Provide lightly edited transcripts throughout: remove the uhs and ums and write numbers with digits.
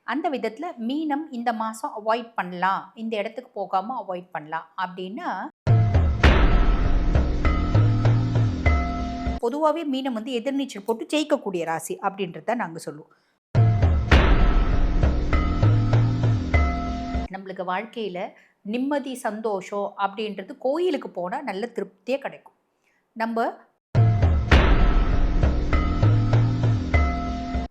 அந்த விதத்துல மீனம் இந்த மாசம் அவாய்ட் பண்ணலாம். இந்த இடத்துக்கு போகாம அவாய்ட் பண்ணலாம் அப்டின்னா, பொதுவாவே மீனம் வந்து எதிர்நீச்சல் போட்டு ஜெயிக்கக்கூடிய ராசி அப்டின்றத நாங்க சொல்லுவோம். நம்மளுக்கு வாழ்க்கையில நிம்மதி, சந்தோஷம் அப்டின்றது கோயிலுக்கு போனா நல்ல திருப்தியா கிடைக்கும். நம்ப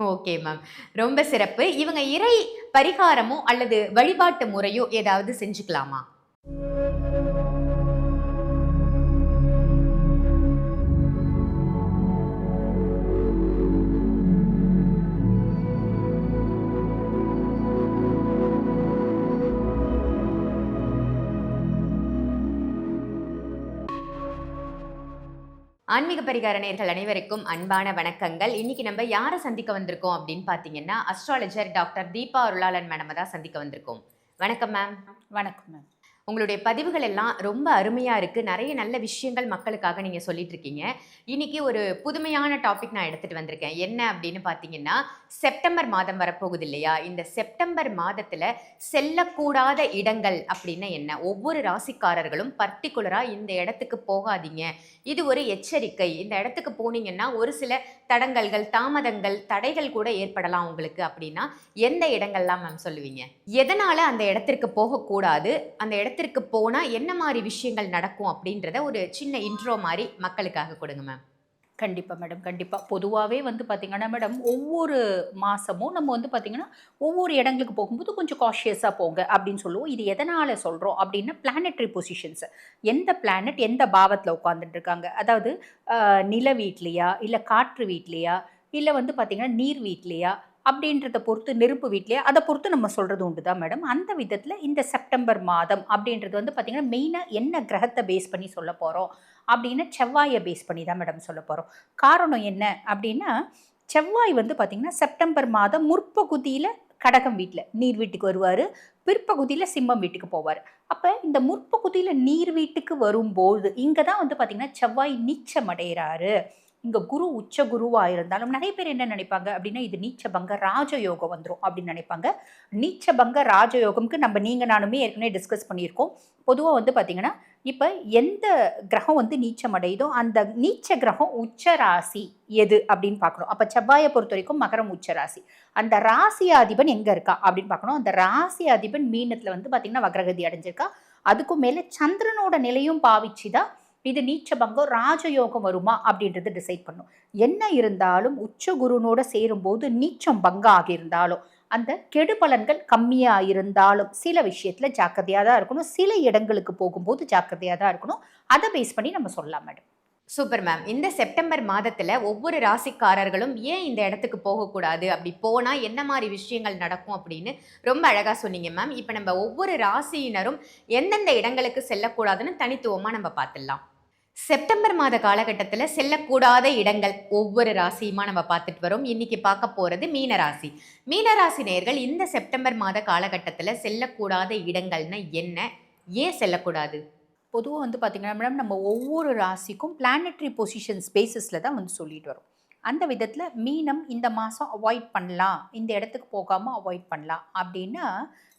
ஓகே மேம். ரொம்ப சிறப்பு. இவங்க இறை பரிகாரமோ அல்லது வழிபாட்டு முறையோ ஏதாவது செஞ்சுக்கலாமா? ஆன்மீக பரிகார நேயர்கள் அனைவருக்கும் அன்பான வணக்கங்கள். இன்னைக்கு நம்ம யார சந்திக்க வந்திருக்கோம் அப்படின்னு பார்த்தீங்கன்னா, அஸ்ட்ராலஜர் டாக்டர் தீபா அருளாளன் மேடம தான் சந்திக்க வந்திருக்கோம். வணக்கம் மேம். வணக்கம் மேம். உங்களுடைய பதிவுகள் எல்லாம் ரொம்ப அருமையா இருக்கு. நெறைய நல்ல விஷயங்கள் மக்களுக்காக நீங்க சொல்லிட்டு இருக்கீங்க. இன்னைக்கு ஒரு புதுமையான டாபிக் நான் எடுத்துட்டு வந்திருக்கேன். என்ன அப்படின்னு பார்த்தீங்கன்னா, செப்டம்பர் மாதம் வரப்போகுது இல்லையா? இந்த செப்டம்பர் மாதத்துல செல்லக்கூடாத இடங்கள் அப்படின்னா என்ன? ஒவ்வொரு ராசிக்காரர்களும் பர்ட்டிகுலரா இந்த இடத்துக்கு போகாதீங்க. இது ஒரு எச்சரிக்கை. இந்த இடத்துக்கு போனீங்கன்னா, ஒரு சில தடங்கல்கள், தாமதங்கள், தடைகள் கூட ஏற்படலாம் உங்களுக்கு அப்படின்னா, எந்த இடங்கள்லாம் மேம் சொல்லுவீங்க? எதனால அந்த இடத்திற்கு போகக்கூடாது? அந்த இடத்திற்கு போனா என்ன மாரி விஷயங்கள் நடக்கும் அப்படின்றத ஒரு சின்ன இன்ட்ரோ மாரி மக்களுக்காக கொடுங்க மேம். கண்டிப்பா மேடம். கண்டிப்பா. பொதுவாவே வந்து பார்த்தீங்கன்னா மேடம், ஒவ்வொரு மாசமும் நம்ம வந்து பார்த்தீங்கன்னா, ஒவ்வொரு இடங்களுக்கு போகும்போது கொஞ்சம் காஷியஸா போங்க அப்படின்னு சொல்லுவோம். இது எதனால சொல்றோம் அப்படின்னா, பிளானட்டரி பொசிஷன்ஸ். எந்த பிளானட் எந்த பாவத்துல உட்கார்ந்துட்டு இருக்காங்க. அதாவது நில வீட்லயா, இல்ல காற்று வீட்லயா, இல்ல வந்து பார்த்தீங்கன்னா நீர் வீட்லயா, அப்படின்றத பொறுத்து நெருப்பு வீட்லயா, அத பொறுத்து நம்ம சொல்றது உண்டு தான் மேடம். அந்த விதத்துல இந்த செப்டம்பர் மாதம் அப்படின்றது வந்து பார்த்தீங்கன்னா, மெயினா என்ன கிரகத்த பேஸ் பண்ணி சொல்லப் போறோம் அப்படின்னு செவ்வாய பேஸ் பண்ணி தான் மேடம் சொல்லப் போறோம். காரணம் என்ன அப்படின்னா, செவ்வாய் வந்து பார்த்தீங்கன்னா, செப்டம்பர் மாதம் முற்பகுதியில கடகம் வீட்ல, நீர் வீட்டுக்கு வருவாரு. பிற்பகுதியில சிம்மம் வீட்டுக்கு போவாரு. அப்ப இந்த முற்பகுதியில நீர் வீட்டுக்கு வரும்போது, இங்க தான் வந்து பார்த்தீங்கன்னா, செவ்வாய் நீச்சம் அடையறாரு. இங்க குரு உச்ச குருவா இருந்தாலும் நெறைய பேர் என்ன நினைப்பாங்க அப்படின்னா, இது நீச்சபங்க ராஜயோகம் வந்துரும் அப்படின்னு நினைப்பாங்க. நீச்சபங்க ராஜயோகம்க்கு நீங்க நானுமே ஏற்கனவே டிஸ்கஸ் பண்ணியிருக்கோம். பொதுவா வந்து பார்த்தீங்கன்னா, இப்ப எந்த கிரகம் வந்து நீச்சம் அடையுதோ, அந்த நீச்ச கிரகம் உச்ச ராசி எது அப்படின்னு பார்க்கணும். அப்ப செவ்வாய பொறுத்தவரைக்கும் மகரம் உச்ச ராசி. அந்த ராசியாதிபன் எங்க இருக்கா அப்படின்னு பார்க்கணும். அந்த ராசியாதிபன் மீனத்துல வந்து பார்த்தீங்கன்னா, வக்ரகதி அடைஞ்சிருக்கா. அதுக்கும் மேல சந்திரனோட நிலையும் பாவிச்சு தான் இது நீச்சபங்கம் ராஜயோகம் வருமா அப்படின்றது டிசைட் பண்ணும். என்ன இருந்தாலும் உச்ச குருனோட சேரும்போது நீச்சம் பங்கம் ஆகியிருந்தாலும் அந்த கெடு பலன்கள் கம்மியா இருந்தாலும் சில விஷயத்துல ஜாக்கிரதையா தான் இருக்கணும். சில இடங்களுக்கு போகும்போது ஜாக்கிரதையா தான் இருக்கணும். அதை பேஸ் பண்ணி நம்ம சொல்லலாம் மேடம். Super ma'am. இந்த செப்டம்பர் மாதத்துல ஒவ்வொரு ராசிக்காரர்களும் ஏன் இந்த இடத்துக்கு போகக்கூடாது? அப்படி போனா என்ன மாரி விஷயங்கள் நடக்கும் அப்படின்னு ரொம்ப அழகா சொன்னீங்க மேம். இப்ப நம்ம ஒவ்வொரு ராசியினரும் எந்தெந்த இடங்களுக்கு செல்லக்கூடாதுன்னு தனித்துவமா நம்ம பார்த்துடலாம். செப்டம்பர் மாத காலகட்டத்துல செல்லக்கூடாத இடங்கள் ஒவ்வொரு ராசியுமா நம்ம பார்த்துட்டு வரோம். இன்னைக்கு பார்க்க போறது மீன ராசி. மீன ராசி நேயர்கள் இந்த செப்டம்பர் மாத காலகட்டத்துல செல்லக்கூடாத இடங்கள்னா என்ன? ஏன் செல்லக்கூடாது? பொதுவா வந்து பார்த்தீங்கன்னா மேடம், நம்ம ஒவ்வொரு ராசிக்கும் பிளானட்டரி பொசிஷன்ஸ் பேசிஸ்ல தான் வந்து சொல்லிட்டு வரோம். அந்த விதத்துல மீனம் இந்த மாசம் அவாய்ட் பண்ணலாம். இந்த இடத்துக்கு போகாம அவாய்ட் பண்ணலாம். அப்படின்னா,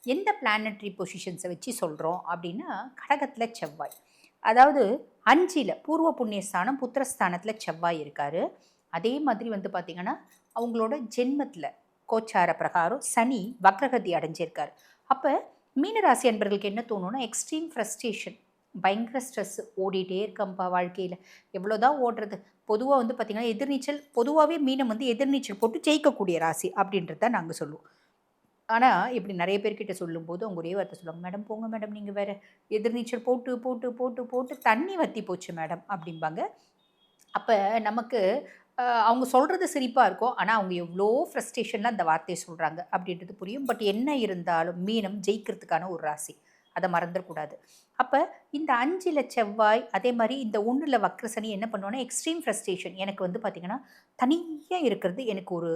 எந்த பிளானட்டரி பொசிஷன்ஸ வச்சு சொல்றோம் அப்படின்னா, கடகத்துல செவ்வாய். அதாவது 5ல பூர்வ புண்ணிய ஸ்தானம், புத்திரஸ்தானத்துல செவ்வாய் இருக்காரு. அதே மாதிரி வந்து பார்த்தீங்கன்னா, அவங்களோட ஜென்மத்துல கோச்சார பிரகாரம் சனி வக்ரகதி அடைஞ்சிருக்காரு. அப்ப மீனராசி அன்பர்களுக்கு என்ன தோணும்னா, எக்ஸ்ட்ரீம் ஃப்ரஸ்ட்ரேஷன். பயங்கர ஸ்ட்ரெஸ் ஓடிட்டே இருக்கம்பா வாழ்க்கையில. எவ்வளோதான் ஓடுறது. பொதுவா வந்து பார்த்தீங்கன்னா, எதிர்நீச்சல் பொதுவாவே மீனம் வந்து எதிர்நீச்சல் போட்டு ஜெயிக்கக்கூடிய ராசி அப்படின்றத தான் நாங்க சொல்லுவோம். ஆனா, இப்படி நெறைய பேர்கிட்ட சொல்லும்போது அவங்க ஒரே வார்த்தை சொல்லுவாங்க, "மேடம் போங்க மேடம் நீங்க வேற. எதிர்நீச்சல் போட்டு, போட்டு, போட்டு, போட்டு தண்ணி வத்தி போச்சு மேடம்" அப்படிம்பாங்க. அப்ப நமக்கு அவங்க சொல்றது சிரிப்பா இருக்கும். ஆனா, அவங்க எவ்ளோ ஃப்ரஸ்ட்ரேஷன்ல அந்த வார்த்தைய சொல்றாங்க அப்படின்றது புரியும். பட் என்ன இருந்தாலும் மீனம் ஜெயிக்கிறதுக்கான ஒரு ராசி. அத மறந்துறக்கூடாது. அப்ப இந்த 5ல செவ்வாய், அதே மாரி இந்த 1ல வக்ர சனி என்ன பண்ணும்னா, எக்ஸ்ட்ரீம் ஃப்ரஸ்ட்ரேஷன். எனக்கு வந்து பார்த்தீங்கன்னா, தனியா இருக்கிறது எனக்கு ஒரு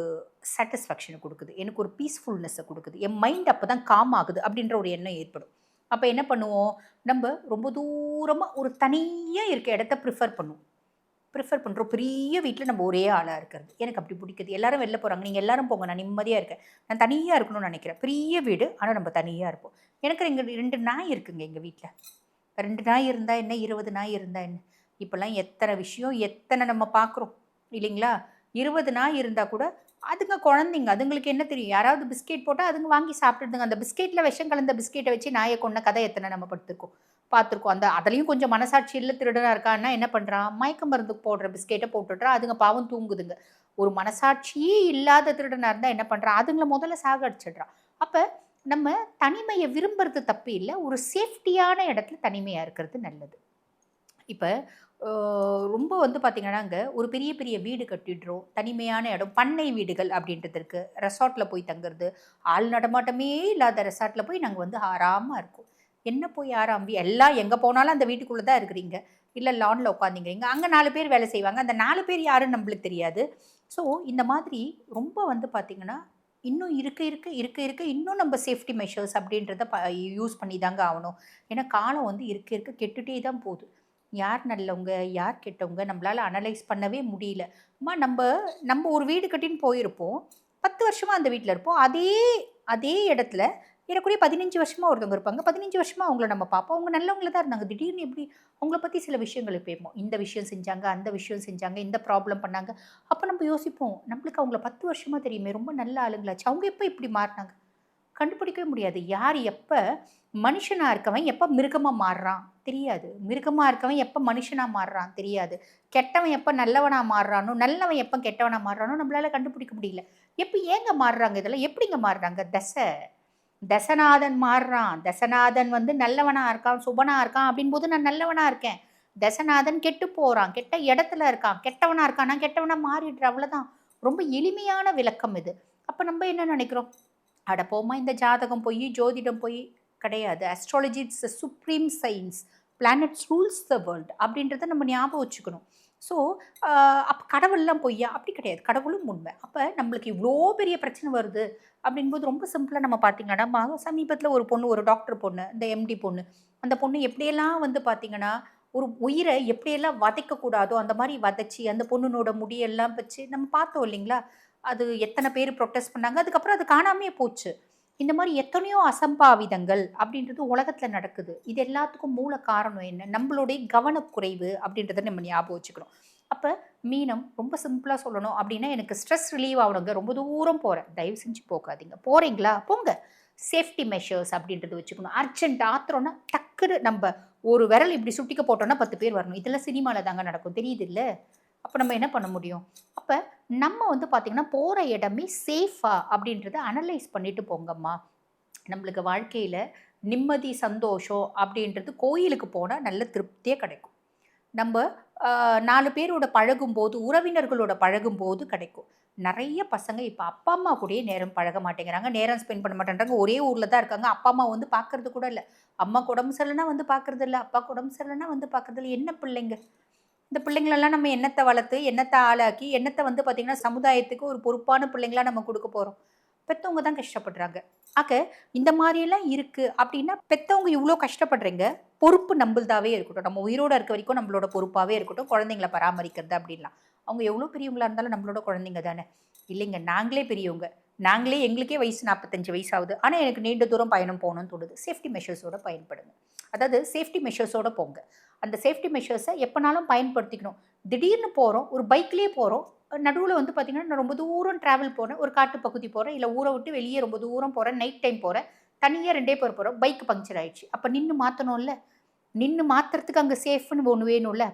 சாட்டிஸ்ஃபேக்ஷன குடுக்குது. எனக்கு ஒரு பீஸ்ஃபுல்னெஸ்ஸ குடுக்குது. என் மைண்ட் அப்பதான் காம் ஆகுது அப்படின்ற ஒரு எண்ணம் ஏற்படும். அப்ப என்ன பண்ணுவோம், நம்ப ரொம்ப தூரமா ஒரு தனியா இருக்க இடத்த ப்ரிஃபர் பண்ணுவோம். ப்ரிஃபர் பண்ணுறோம் பெரிய வீட்டில் நம்ம ஒரே ஆளாக இருக்கிறது. எனக்கு அப்படி பிடிக்குது. எல்லாரும் வெளில போகிறாங்க, நீங்கள் எல்லாரும் போங்க, நான் நிம்மதியாக இருக்கேன், நான் தனியாக இருக்கணும்னு நினைக்கிறேன். பெரிய வீடு, ஆனால் நம்ம தனியாக இருப்போம். எனக்கு எங்கள் 2 நாய் இருக்குங்க எங்கள் வீட்டில். 2 நாய் இருந்தால் என்ன, 20 நாய் இருந்தால் என்ன? இப்போல்லாம் எத்தனை விஷயம், எத்தனை நம்ம பார்க்குறோம் இல்லைங்களா? 20 நாய் இருந்தால் கூட அதுங்க குழந்தைங்க, அதுங்களுக்கு என்ன தெரியும்? யாராவது பிஸ்கெட் போட்டால் அதுங்க வாங்கி சாப்பிட்டுடுதுங்க. அந்த பிஸ்கெட்டில் விஷம் கலந்த பிஸ்கெட்டை வச்சு நாயை கொன்ன கதை எத்தனை நம்ம பார்த்துருக்கோம். அதுலேயும் கொஞ்சம் மனசாட்சி இல்லை, திருடனாக இருக்கான்னா என்ன பண்ணுறான்? மயக்க மருந்து போடுற பிஸ்கெட்டை போட்டுடுறான், அதுங்க பாவம் தூங்குதுங்க. ஒரு மனசாட்சியே இல்லாத திருடனாக இருந்தால் என்ன பண்ணுறான்? அதுங்களை முதல்ல சாகடிச்சிடுறான். அப்போ நம்ம தனிமையை விரும்புறது தப்பு இல்லை, ஒரு சேஃப்டியான இடத்துல தனிமையாக இருக்கிறது நல்லது. இப்போ ரொம்ப வந்து பார்த்திங்கன்னாங்க, ஒரு பெரிய பெரிய வீடு கட்டிடுறோம், தனிமையான இடம், பண்ணை வீடுகள் அப்படின்றது இருக்குது. ரெசார்ட்டில் போய் தங்குறது, ஆள் நடமாட்டமே இல்லாத ரெசார்ட்டில் போய் நாங்கள் வந்து ஆறாமல் இருக்கோம். என்ன போய் ஆறாம், எல்லாம் எங்கே போனாலும் அந்த வீட்டுக்குள்ளே தான் இருக்கிறீங்க, இல்லை லானில் உட்காந்துங்கிறீங்க, அங்கே 4 பேர் வேலை செய்வாங்க, அந்த 4 பேர் யாருன்னு நம்மளுக்கு தெரியாது. ஸோ இந்த மாதிரி ரொம்ப வந்து பார்த்திங்கன்னா இன்னும் இருக்க இன்னும் நம்ம சேஃப்டி மெஷர்ஸ் அப்படின்றத யூஸ் பண்ணி தாங்க ஆகணும். ஏன்னா காலம் வந்து இருக்க கெட்டுட்டே தான் போகுது. யார் நல்லவங்க, யார் கெட்டவங்க நம்மளால் அனலைஸ் பண்ணவே முடியல. அம்மா நம்ம ஒரு வீடு கட்டின்னு போயிருப்போம், 10 வருஷமாக அந்த வீட்டில் இருப்போம். அதே இடத்துல ஏறக்குறைய 15 வருஷமாக ஒருத்தவங்க இருப்பாங்க. 15 வருஷமாக அவங்கள நம்ம பார்ப்போம், அவங்க நல்லவங்கள தான் இருந்தாங்க. திடீர்னு எப்படி அவங்கள பற்றி சில விஷயங்கள் பேப்போம், இந்த விஷயம் செஞ்சாங்க, அந்த விஷயம் செஞ்சாங்க, இந்த ப்ராப்ளம் பண்ணாங்க. அப்போ நம்ம யோசிப்போம், நம்மளுக்கு அவங்கள 10 வருஷமாக தெரியுமே, ரொம்ப நல்ல ஆளுங்களாச்சு, அவங்க எப்போ இப்படி மாறினாங்க? கண்டுபிடிக்கவே முடியாது. யார் எப்போ மனுஷனாக இருக்கவன் எப்போ மிருகமாக மாறுறான் தெரியாது, மிருகமாக இருக்கவன் எப்போ மனுஷனாக மாறுறான் தெரியாது, கெட்டவன் எப்போ நல்லவனாக மாறுறானோ, நல்லவன் எப்போ கெட்டவனாக மாறுறானோ நம்மளால் கண்டுபிடிக்க முடியல. எப்போ ஏங்க மாறுறாங்க, இதெல்லாம் எப்படிங்க மாறுறாங்க? தசநாதன் மாறுறான். தசநாதன் வந்து நல்லவனாக இருக்கான், சுபனாக இருக்கான் அப்படின் போது நான் நல்லவனாக இருக்கேன். தசநாதன் கெட்டு போகிறான், கெட்ட இடத்துல இருக்கான், கெட்டவனாக இருக்கான், நான் கெட்டவனாக மாறிடுற, அவ்வளோதான். ரொம்ப எளிமையான விளக்கம் இது. அப்போ நம்ம என்ன நினைக்கிறோம், அட போமா இந்த ஜாதகம் போய் ஜோதிடம் போய், கிடையாது. Astrology it's a supreme science, planets rules the world அப்படின்றத நம்ம ஞாபகம் வச்சுக்கணும். ஸோ அப்போ கடவுள்லாம் பொய்யா? அப்படி கிடையாது, கடவுளும் உண்மை. அப்போ நம்மளுக்கு இவ்வளோ பெரிய பிரச்சனை வருது அப்படின்போது ரொம்ப சிம்பிளாக நம்ம பார்த்திங்கன்னா, சமீபத்தில் ஒரு பொண்ணு, ஒரு டாக்டர் பொண்ணு, இந்த எம்டி பொண்ணு, அந்த பொண்ணு எப்படியெல்லாம் வந்து பார்த்திங்கன்னா ஒரு உயிரை எப்படியெல்லாம் வதைக்கக்கூடாதோ அந்த மாதிரி வதைச்சி அந்த பொண்ணுனோட முடியெல்லாம் வச்சு நம்ம பார்த்தோம் இல்லைங்களா? அது எத்தனை பேர் ப்ரொட்டஸ்ட் பண்ணாங்க, அதுக்கப்புறம் அது காணாமே போச்சு. இந்த மாதிரி எத்தனையோ அசம்பாவிதங்கள் அப்படின்றது உலகத்தில் நடக்குது. இது எல்லாத்துக்கும் மூல காரணம் என்ன? நம்மளுடைய கவனக்குறைவு அப்படின்றத நம்ம ஞாபகம் வச்சுக்கணும். அப்போ மீனம் ரொம்ப சிம்பிளாக சொல்லணும் அப்படின்னா, எனக்கு ஸ்ட்ரெஸ் ரிலீவ் ஆகணுங்க, ரொம்ப தூரம் போகிறேன், தயவு செஞ்சு போகாதீங்க. போகிறீங்களா போங்க, சேஃப்டி மெஷர்ஸ் அப்படின்றது வச்சுக்கணும். அர்ஜென்ட் ஆத்திரம்னா டக்குன்னு நம்ம ஒரு விரல் இப்படி சுட்டிக்க போட்டோம்னா 10 பேர் வரணும். இதெல்லாம் சினிமாவில் தாங்க நடக்கும், தெரியுது இல்லை? அப்போ நம்ம என்ன பண்ண முடியும்? அப்போ நம்ம வந்து பார்த்திங்கன்னா போகிற இடமே சேஃபா அப்படின்றத அனலைஸ் பண்ணிட்டு போங்கம்மா. நம்மளுக்கு வாழ்க்கையில் நிம்மதி, சந்தோஷம் அப்படின்றது கோயிலுக்கு போனால் நல்ல திருப்தியாக கிடைக்கும். நம்ம 4 பேரோட பழகும்போது, உறவினர்களோட பழகும்போது கிடைக்கும். நிறைய பசங்க இப்போ அப்பா அம்மா கூடயே நேரம் பழக மாட்டேங்கிறாங்க, நேரம் ஸ்பெண்ட் பண்ண மாட்டேன்றாங்க. ஒரே ஊரில் தான் இருக்காங்க, அப்பா அம்மா வந்து பார்க்கறது கூட இல்லை. அம்மாக்கு உடம்பு சரியில்லைன்னா வந்து பார்க்கறது இல்லை, அப்பாவுக்கு உடம்பு சரியில்லைன்னா வந்து பார்க்கறது இல்லை. என்ன பிள்ளைங்க இந்த பிள்ளைங்களெல்லாம் நம்ம என்னத்தை வளர்த்து, என்னத்தை ஆளாக்கி, என்னத்தை வந்து பார்த்திங்கன்னா சமுதாயத்துக்கு ஒரு பொறுப்பான பிள்ளைங்களா நம்ம கொடுக்க போகிறோம்? பெற்றவங்க தான் கஷ்டப்படுறாங்க. ஆக இந்த மாதிரியெல்லாம் இருக்குது அப்படின்னா, பெற்றவங்க இவ்வளோ கஷ்டப்படுறீங்க, பொறுப்பு நம்மள்தாவே இருக்கட்டும், நம்ம உயிரோடு இருக்க வரைக்கும் நம்மளோட பொறுப்பாகவே இருக்கட்டும் குழந்தைங்கள பராமரிக்கிறது அப்படின்லாம். அவங்க எவ்வளோ பெரியவங்களா இருந்தாலும் நம்மளோட குழந்தைங்க தானே. இல்லைங்க, நாங்களே பெரியவங்க, எங்களுக்கே வயசு 45 வயசு ஆகுது, ஆனால் எனக்கு நீண்ட தூரம் பயணம் போகணும்னு தோணுது. சேஃப்டி மெஷர்ஸோட பயன்படுங்க. அதாவது சேஃப்டி மெஷர்ஸோட போங்க. அந்த சேஃப்டி மெஷர்ஸை எப்போனாலும் பயன்படுத்திக்கணும். திடீர்னு போகிறோம், ஒரு பைக்லேயே போகிறோம், நடுவில் வந்து பார்த்திங்கன்னா நான் ரொம்ப தூரம் ட்ராவல் போகிறேன், ஒரு காட்டு பகுதி போகிறேன், இல்லை ஊரை விட்டு வெளியே ரொம்ப தூரம் போகிறேன், நைட் டைம் போகிறேன், தனியாக 2 பேர் போகிறோம், பைக் பங்க்சர் ஆகிடுச்சு. அப்போ நின்று மாற்றணும்ல, நின்று மாற்றுறதுக்கு அங்கே சேஃப்னு ஒன்று வேணும்ல.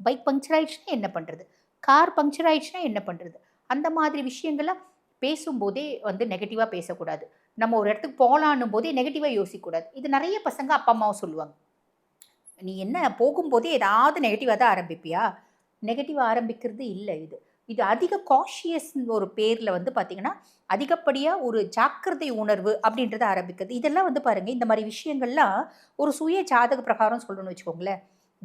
பைக் பங்க்சர் ஆகிடுச்சுன்னா என்ன பண்ணுறது, கார் பங்க்சர் ஆகிடுச்சுன்னா என்ன பண்ணுறது? அந்த மாதிரி விஷயங்கள்லாம் பேசும்போதே வந்து நெகட்டிவாக பேசக்கூடாது. நம்ம ஒரு இடத்துக்கு போகலான்னும் போதே நெகட்டிவாக யோசிக்கக்கூடாது. இது நிறைய பசங்க அப்பா அம்மாவும் சொல்லுவாங்க. நீ என்ன போகும்போதே ஏதாவது நெகட்டிவாக தான் ஆரம்பிப்பியா? நெகட்டிவாக ஆரம்பிக்கிறது இல்லை. இது அதிக காஷியஸ் ஒரு பேரில் வந்து பார்த்திங்கன்னா அதிகப்படியாக ஒரு ஜாக்கிரதை உணர்வு அப்படின்றத ஆரம்பிக்கிறது. இதெல்லாம் வந்து பாருங்கள், இந்த மாதிரி விஷயங்கள்லாம் ஒரு சுய ஜாதக பிரகாரம் சொல்லணும்னு வச்சுக்கோங்களேன்.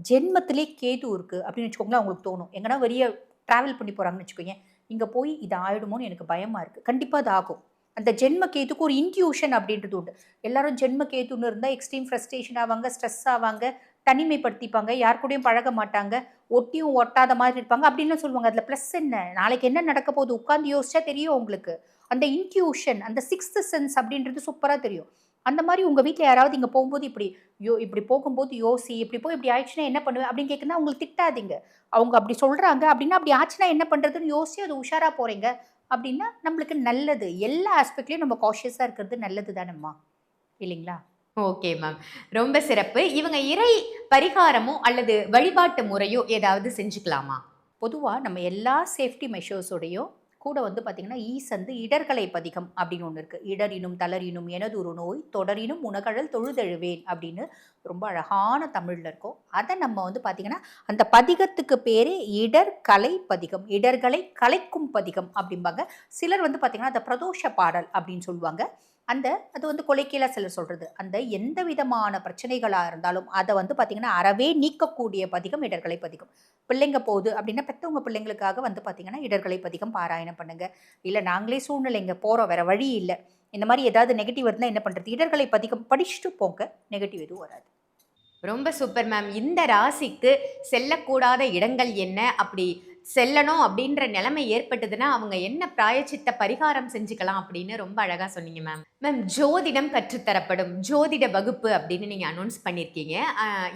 ஜென்மத்திலே கேது இருக்குது அப்படின்னு வச்சுக்கோங்களேன். அவங்களுக்கு தோணும், எங்கன்னா வெளியே ட்ராவல் பண்ணி போகிறாங்கன்னு வச்சுக்கோங்க, இங்கே போய் இது ஆகிடுமோன்னு எனக்கு பயமாக இருக்குது. கண்டிப்பாக அது ஆகும். அந்த ஜென்ம கேதுக்கு ஒரு இன்ட்யூஷன் அப்படின்றது உண்டு. எல்லாரும் ஜென்ம கேதுன்னு இருந்தால் எக்ஸ்ட்ரீம் ஃப்ரஸ்ட்ரேஷன் ஆவாங்க, ஸ்ட்ரெஸ் ஆவாங்க, தனிமைப்படுத்திப்பாங்க, யார் கூடயும் பழக மாட்டாங்க, ஒட்டியும் ஒட்டாத மாதிரி இருப்பாங்க அப்படின்னு சொல்லுவாங்க. அதில் ப்ளஸ் என்ன, நாளைக்கு என்ன நடக்க போகுது உட்காந்து யோசிச்சா தெரியும் உங்களுக்கு. அந்த இன்ட்யூஷன், அந்த சிக்ஸ்த் சென்ஸ் அப்படின்றது சூப்பராக தெரியும். அந்த மாதிரி உங்கள் வீட்டில் யாராவது இங்கே போகும்போது இப்படி இப்படி போகும்போது யோசி, இப்படி போய் இப்படி ஆயிடுச்சுன்னா என்ன பண்ணுவேன் அப்படின்னு கேட்குன்னா அவங்களுக்கு திட்டாதீங்க. அவங்க அப்படி சொல்கிறாங்க அப்படின்னா அப்படி ஆச்சுன்னா என்ன பண்ணுறதுன்னு யோசிச்சு அது உஷாராக போகிறீங்க அப்படின்னா நம்மளுக்கு நல்லது. எல்லா ஆஸ்பெக்ட்லேயும் நம்ம காஷியஸாக இருக்கிறது நல்லது தானேம்மா, இல்லைங்களா? Okay ma'am. ரொம்ப சிறப்பு. இவங்க இறை பரிகாரமோ அல்லது வழிபாட்டு முறையோ ஏதாவது செஞ்சுக்கலாமா? பொதுவாக நம்ம எல்லா சேஃப்டி மெஷர்ஸோடையும் கூட வந்து பார்த்திங்கன்னா ஈசந்து இடர்களை பதிகம் அப்படின்னு ஒன்று இருக்குது. இடரினும் தளரினும் எனதொரு நோய் தொடரினும் உனகழல் தொழுதெழுவேன் அப்படின்னு ரொம்ப அழகான தமிழில் இருக்கும். அதை நம்ம வந்து பார்த்திங்கன்னா அந்த பதிகத்துக்கு பேரே இடர்கலை பதிகம், இடர்களை கலைக்கும் பதிகம் அப்படிம்பாங்க. சிலர் வந்து பார்த்திங்கன்னா அந்த பிரதோஷ பாடல் அப்படின்னு சொல்லுவாங்க. அது வந்து கொலைக்கீழாக சிலர் சொல்கிறது. அந்த எந்த விதமான பிரச்சனைகளாக இருந்தாலும் அதை வந்து பார்த்திங்கன்னா அறவே நீக்கக்கூடிய பதிகம் இடர்களை பதிகம். பிள்ளைங்க போகுது அப்படின்னா பெற்றவங்க பிள்ளைங்களுக்காக வந்து பார்த்திங்கன்னா இடர்களை பதிகம் பாராயணம் பண்ணுங்க. இல்லை நாங்களே சூழ்நிலைங்க போகிறோம், வேறு வழி இல்லை, இந்த மாதிரி ஏதாவது நெகட்டிவ் இருந்தால் என்ன பண்ணுறது, இடர்களை பதிகம் படிச்சுட்டு போங்க, நெகட்டிவ் எதுவும் வராது. ரொம்ப சூப்பர் மேம். இந்த ராசிக்கு செல்லக்கூடாத இடங்கள் என்ன, அப்படி செல்லணும் அப்படின்ற நிலைமை ஏற்பட்டதுன்னா அவங்க என்ன பிராயச்சித்த பரிகாரம் செஞ்சுக்கலாம் அப்படின்னு ரொம்ப அழகா சொன்னீங்க மேம். மேம், ஜோதிடம் கற்றுத்தரப்படும் ஜோதிட வகுப்பு அப்படின்னு நீங்க அனௌன்ஸ் பண்ணியிருக்கீங்க.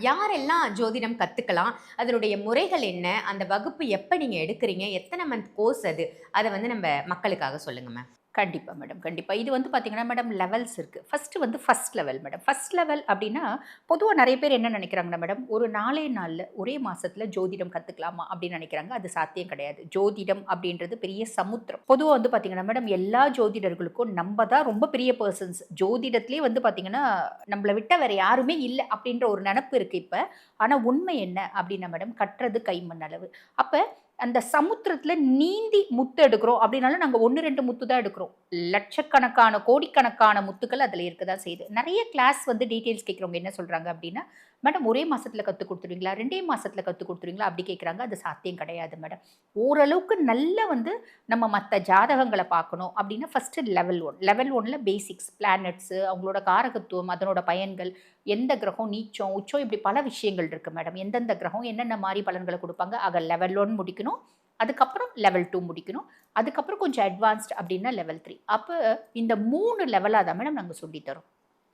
யாரெல்லாம் ஜோதிடம் கத்துக்கலாம், அதனுடைய முறைகள் என்ன, அந்த வகுப்பு எப்போ நீங்க எடுக்கிறீங்க, எத்தனை மந்த் கோர்ஸ் அது, அதை வந்து நம்ம மக்களுக்காக சொல்லுங்க மேம். கண்டிப்பாக மேடம், கண்டிப்பாக. இது வந்து பார்த்திங்கன்னா மேடம் லெவல்ஸ் இருக்குது. ஃபஸ்ட்டு வந்து first level madam. First level அப்படின்னா பொதுவாக நிறைய பேர் என்ன நினைக்கிறாங்கன்னா மேடம், ஒரு 4 நாளில் ஒரே மாதத்தில் ஜோதிடம் கற்றுக்கலாமா அப்படின்னு நினைக்கிறாங்க. அது சாத்தியம் கிடையாது. ஜோதிடம் அப்படின்றது பெரிய சமுத்திரம். பொதுவாக வந்து பார்த்திங்கன்னா மேடம் எல்லா ஜோதிடர்களுக்கும் நம்ம தான் ரொம்ப பெரிய பர்சன்ஸ். ஜோதிடத்துலேயே வந்து பார்த்திங்கன்னா நம்மளை விட்ட வேறு யாருமே இல்லை அப்படின்ற ஒரு நினப்பு இருக்குது இப்போ. ஆனால் உண்மை என்ன அப்படின்னா மேடம், கட்டுறது கைமண் அளவு. அப்போ அந்த சமுத்திரத்தில் நீந்தி முத்து எடுக்கிறோம் அப்படின்னாலும் நாங்கள் 1-2 முத்து தான் எடுக்கிறோம். லட்சக்கணக்கான கோடிக்கணக்கான முத்துக்கள் அதில் இருக்க தான் செய்யுது. நிறைய கிளாஸ் வந்து டீட்டெயில்ஸ் கேட்குறவங்க என்ன சொல்கிறாங்க அப்படின்னா, மேடம் ஒரே மாதத்தில் கற்றுக் கொடுத்துருவீங்களா, 2 மாதத்தில் கற்றுக் கொடுத்துருவீங்களா அப்படி கேட்குறாங்க. அது சாத்தியம் கிடையாது மேடம். ஓரளவுக்கு நல்ல வந்து நம்ம மற்ற ஜாதகங்களை பார்க்கணும் அப்படின்னா ஃபஸ்ட்டு லெவல் 1. லெவல் 1ல் பேசிக்ஸ், பிளானட்ஸு, அவங்களோட காரகத்துவம், அதனோட பயன்கள், எந்த கிரகம் நீச்சம் உச்சம், இப்படி பல விஷயங்கள் இருக்குது மேடம். எந்தெந்த கிரகம் என்னென்ன மாதிரி பலன்களை கொடுப்பாங்க. ஆக லெவல் 1 முடிக்கணும், அதுக்கப்புறம் லெவல் 2 முடிக்கணும், அதுக்கப்புறம் கொஞ்சம் அட்வான்ஸ்ட் அப்படின்னா லெவல் 3. அப்போ இந்த 3 லெவலாக தான் மேடம் நாங்கள் சொல்லித்தரோம்.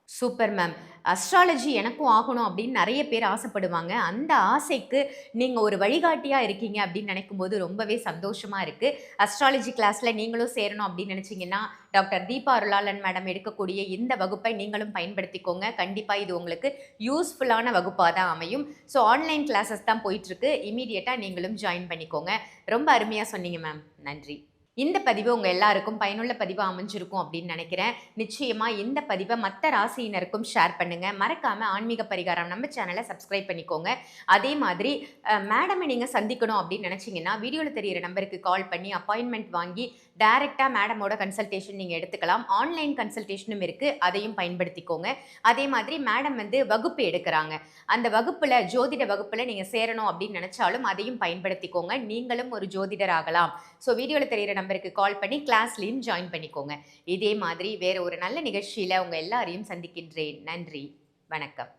Super ma'am. அஸ்ட்ராலஜி எனக்கும் ஆகணும் அப்படின்னு நிறைய பேர் ஆசைப்படுவாங்க. அந்த ஆசைக்கு நீங்கள் ஒரு வழிகாட்டியாக இருக்கீங்க அப்படின்னு நினைக்கும்போது ரொம்பவே சந்தோஷமாக இருக்குது. அஸ்ட்ராலஜி கிளாஸில் நீங்களும் சேரணும் அப்படின்னு நினச்சிங்கன்னா டாக்டர் தீபா அருளாளன் மேடம் எடுக்கக்கூடிய இந்த வகுப்பை நீங்களும் பயன்படுத்திக்கோங்க. கண்டிப்பாக இது உங்களுக்கு யூஸ்ஃபுல்லான வகுப்பாக தான் அமையும். ஸோ ஆன்லைன் கிளாஸஸ் தான் போயிட்டுருக்கு. இமீடியட்டாக நீங்களும் ஜாயின் பண்ணிக்கோங்க. ரொம்ப அருமையாக சொன்னீங்க மேம். நன்றி. இந்த பதிவு உங்கள் எல்லாருக்கும் பயனுள்ள பதிவாக அமைஞ்சிருக்கும் அப்படின்னு நினைக்கிறேன். நிச்சயமாக இந்த பதிவை மற்ற ராசியினருக்கும் ஷேர் பண்ணுங்கள். மறக்காமல் ஆன்மீக பரிகாரம் நம்ம சேனலை சப்ஸ்கிரைப் பண்ணிக்கோங்க. அதே மாதிரி மேடமை நீங்கள் சந்திக்கணும் அப்படின்னு நினச்சிங்கன்னா வீடியோவில் தெரிகிற நம்பருக்கு கால் பண்ணி அப்பாயின்மெண்ட் வாங்கி டைரெக்டாக மேடமோட கன்சல்டேஷன் நீங்கள் எடுத்துக்கலாம். ஆன்லைன் கன்சல்டேஷனும் இருக்குது, அதையும் பயன்படுத்திக்கோங்க. அதே மாதிரி மேடம் வந்து வகுப்பு எடுக்கிறாங்க. அந்த வகுப்பில் ஜோதிட வகுப்பில் நீங்கள் சேரணும் அப்படின்னு நினச்சாலும் அதையும் பயன்படுத்திக்கோங்க. நீங்களும் ஒரு ஜோதிடர் ஆகலாம். ஸோ வீடியோவில் தெரிகிற நம்பருக்கு கால் பண்ணி கிளாஸ்லேயும் ஜாயின் பண்ணிக்கோங்க. இதே மாதிரி வேறு ஒரு நல்ல நிகழ்ச்சியில் உங்கள் எல்லாரையும் சந்திக்கின்றேன். நன்றி, வணக்கம்.